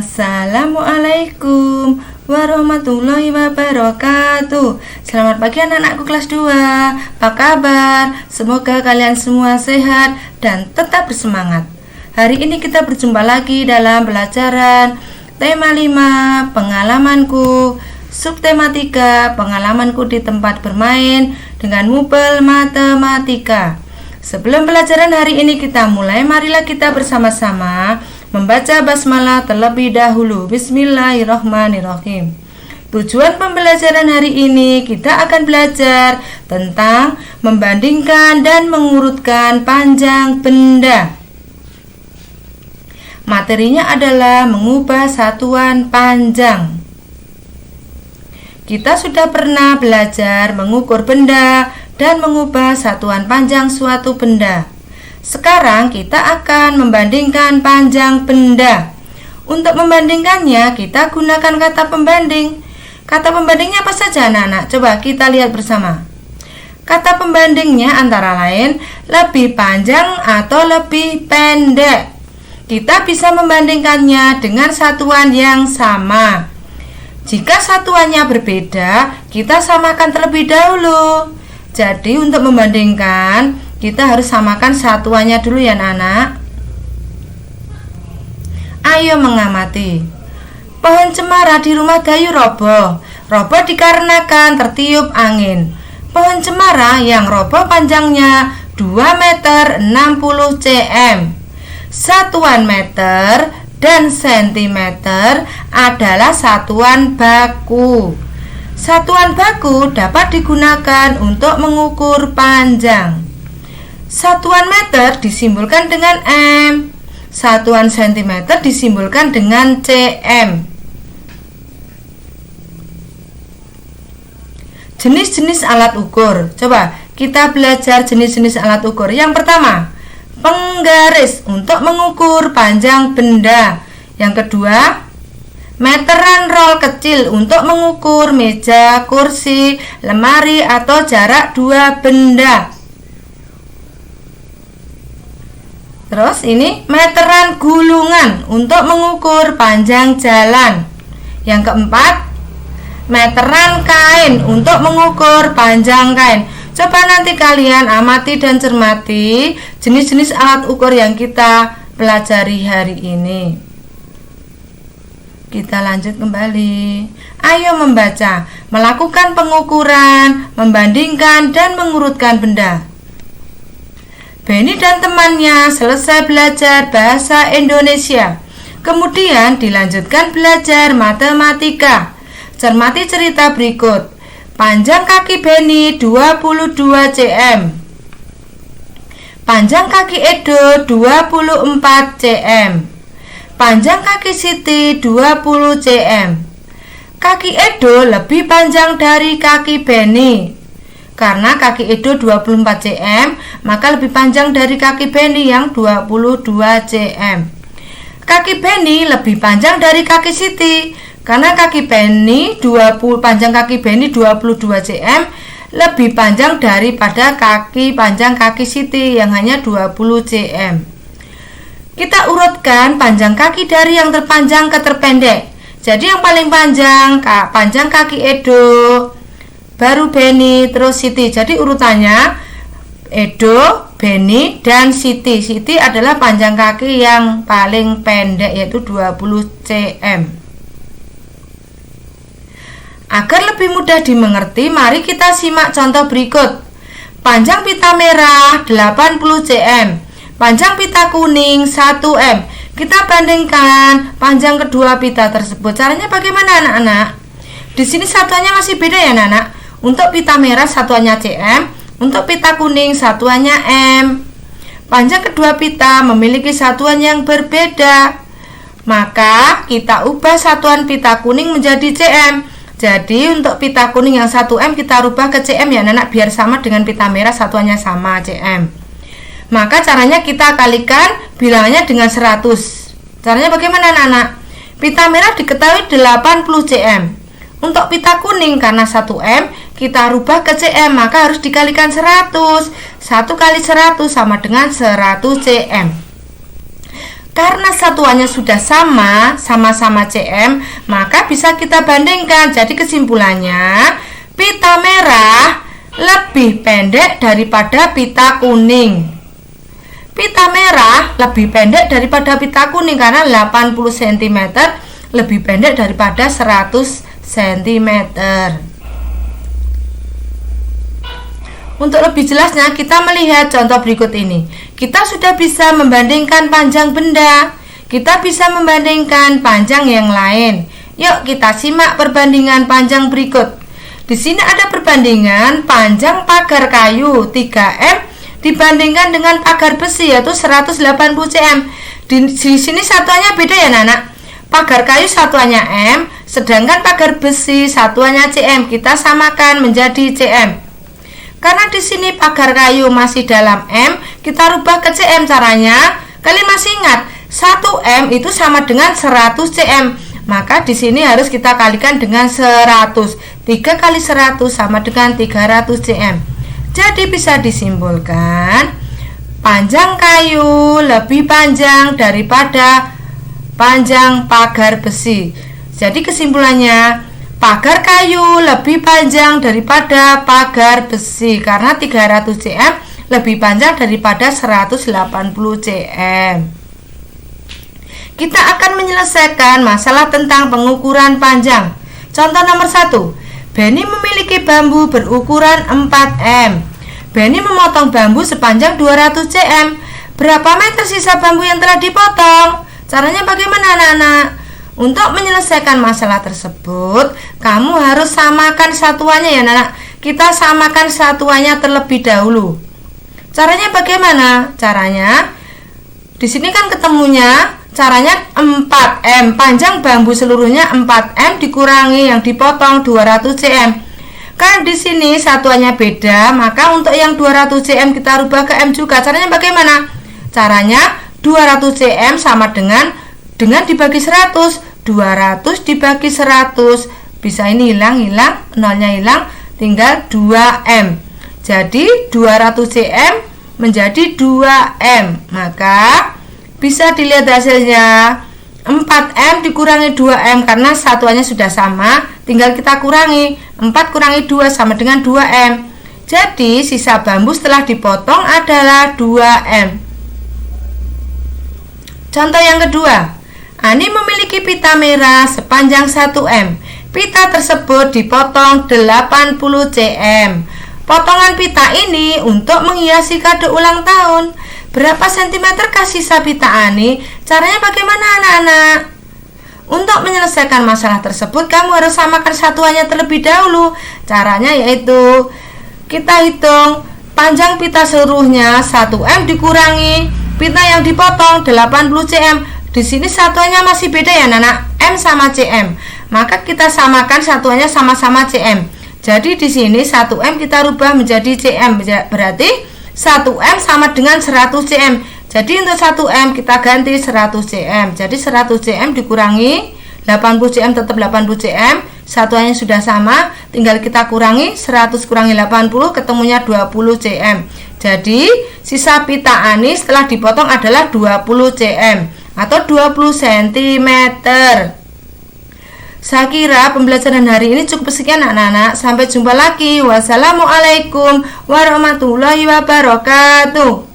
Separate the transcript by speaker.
Speaker 1: Assalamualaikum warahmatullahi wabarakatuh. Selamat pagi anak-anakku kelas 2. Apa kabar? Semoga kalian semua sehat dan tetap bersemangat. Hari ini kita berjumpa lagi dalam pelajaran tema 5 pengalamanku, subtema 3 pengalamanku di tempat bermain dengan Mubel Matematika. Sebelum pelajaran hari ini kita mulai, marilah kita bersama-sama membaca basmalah terlebih dahulu. Bismillahirrahmanirrahim. Tujuan pembelajaran hari ini kita akan belajar tentang membandingkan dan mengurutkan panjang benda. Materinya adalah mengubah satuan panjang. Kita sudah pernah belajar mengukur benda dan mengubah satuan panjang suatu benda. Sekarang kita akan membandingkan panjang benda. Untuk membandingkannya, kita gunakan kata pembanding. Kata pembandingnya apa saja anak-anak? Coba kita lihat bersama. Kata pembandingnya antara lain lebih panjang atau lebih pendek. Kita bisa membandingkannya dengan satuan yang sama. Jika satuannya berbeda, kita samakan terlebih dahulu. Jadi untuk membandingkan, kita harus samakan satuannya dulu ya anak. Ayo mengamati. Pohon cemara di rumah Gayu roboh. Roboh dikarenakan tertiup angin. Pohon cemara yang roboh panjangnya 2 meter 60 cm. Satuan meter dan sentimeter adalah satuan baku. Satuan baku dapat digunakan untuk mengukur panjang. Satuan meter disimbolkan dengan M. Satuan sentimeter disimbolkan dengan cm. Jenis-jenis alat ukur. Coba kita belajar jenis-jenis alat ukur. Yang pertama, penggaris untuk mengukur panjang benda. Yang kedua, meteran roll kecil untuk mengukur meja, kursi, lemari atau jarak dua benda. Terus ini meteran gulungan untuk mengukur panjang jalan. Yang keempat, meteran kain untuk mengukur panjang kain. Coba nanti kalian amati dan cermati jenis-jenis alat ukur yang kita pelajari hari ini. Kita lanjut kembali. Ayo membaca, melakukan pengukuran, membandingkan dan mengurutkan benda. Benny dan temannya selesai belajar bahasa Indonesia. Kemudian dilanjutkan belajar matematika. Cermati cerita berikut. Panjang kaki Benny 22 cm. Panjang kaki Edo 24 cm. Panjang kaki Siti 20 cm. Kaki Edo lebih panjang dari kaki Benny. Karena kaki Edo 24 cm, maka lebih panjang dari kaki Benny yang 22 cm. Kaki Benny lebih panjang dari kaki Siti. Karena kaki Benny panjang kaki Benny 22 cm lebih panjang daripada panjang kaki Siti yang hanya 20 cm. Kita urutkan panjang kaki dari yang terpanjang ke terpendek. Jadi yang paling panjang kaki Edo, baru Benny, terus Siti. Jadi urutannya Edo, Benny, dan Siti. Siti adalah panjang kaki yang paling pendek, yaitu 20 cm. Agar lebih mudah dimengerti, mari kita simak contoh berikut. Panjang pita merah 80 cm, panjang pita kuning 1 m. Kita bandingkan panjang kedua pita tersebut. Caranya bagaimana anak-anak? Di sini satuannya masih beda ya anak-anak. Untuk pita merah satuannya cm, untuk pita kuning satuannya m. Panjang kedua pita memiliki satuan yang berbeda. Maka kita ubah satuan pita kuning menjadi cm. Jadi untuk pita kuning yang 1 m kita rubah ke cm ya anak-anak, biar sama dengan pita merah satuannya sama cm. Maka caranya kita kalikan bilangannya dengan 100. Caranya bagaimana anak-anak? Pita merah diketahui 80 cm. Untuk pita kuning karena 1 m kita rubah ke cm, maka harus dikalikan 100. 1 kali 100 sama dengan 100 cm. Karena satuannya sudah sama-sama cm, maka bisa kita bandingkan. Jadi kesimpulannya, pita merah lebih pendek daripada pita kuning. Pita merah lebih pendek daripada pita kuning karena 80 cm lebih pendek daripada 100 cm. Untuk lebih jelasnya, kita melihat contoh berikut ini. Kita sudah bisa membandingkan panjang benda. Kita bisa membandingkan panjang yang lain. Yuk kita simak perbandingan panjang berikut. Di sini ada perbandingan panjang pagar kayu 3M dibandingkan dengan pagar besi yaitu 180 cm. Di sini satuannya beda ya anak-anak. Pagar kayu satuannya M, sedangkan pagar besi satuannya cm. Kita samakan menjadi cm. Karena di sini pagar kayu masih dalam M, kita rubah ke cm. Caranya, kalian masih ingat 1M itu sama dengan 100 cm. Maka di sini harus kita kalikan dengan 100. 3 kali 100 sama dengan 300 cm. Jadi bisa disimpulkan panjang kayu lebih panjang daripada panjang pagar besi. Jadi kesimpulannya, pagar kayu lebih panjang daripada pagar besi karena 300 cm lebih panjang daripada 180 cm. Kita akan menyelesaikan masalah tentang pengukuran panjang. Contoh nomor 1. Benny memiliki bambu berukuran 4M. Benny memotong bambu sepanjang 200 cm. Berapa meter sisa bambu yang telah dipotong? Caranya bagaimana anak-anak? Untuk menyelesaikan masalah tersebut, kamu harus samakan satuannya ya anak. Kita samakan satuannya terlebih dahulu. Caranya bagaimana? Caranya di sini kan ketemunya caranya 4M. Panjang bambu seluruhnya 4M dikurangi yang dipotong 200 cm. Kan di sini satuannya beda, maka untuk yang 200 cm kita rubah ke M juga. Caranya bagaimana? Caranya 200 cm sama dengan dibagi 100, 200 dibagi 100, bisa ini hilang, nolnya hilang, tinggal 2M. Jadi 200 cm menjadi 2M. Maka bisa dilihat hasilnya 4M dikurangi 2M karena satuannya sudah sama, tinggal kita kurangi. 4 kurangi 2 sama dengan 2M. Jadi sisa bambu setelah dipotong adalah 2M. Contoh yang kedua, Ani memiliki pita merah sepanjang 1M. Pita tersebut dipotong 80 cm. Potongan pita ini untuk menghiasi kado ulang tahun. Berapa sentimeter sisa pita Ani? Caranya bagaimana anak-anak? Untuk menyelesaikan masalah tersebut, kamu harus samakan satuannya terlebih dahulu. Caranya yaitu kita hitung panjang pita seluruhnya 1M dikurangi pita yang dipotong 80 cm. Di sini satuannya masih beda ya anak-anak, M sama cm. Maka kita samakan satuannya sama-sama cm. Jadi di sini 1M kita rubah menjadi cm. Berarti 1M sama dengan 100 cm. Jadi untuk 1M kita ganti 100 cm. Jadi 100 cm dikurangi 80 cm tetap 80 cm. Satuannya sudah sama, tinggal kita kurangi 100 kurangi 80 ketemunya 20 cm. Jadi sisa pita Ani setelah dipotong adalah 20 cm atau 20 cm. Saya kira pembelajaran hari ini cukup sekian anak-anak. Sampai jumpa lagi. Wassalamualaikum warahmatullahi wabarakatuh.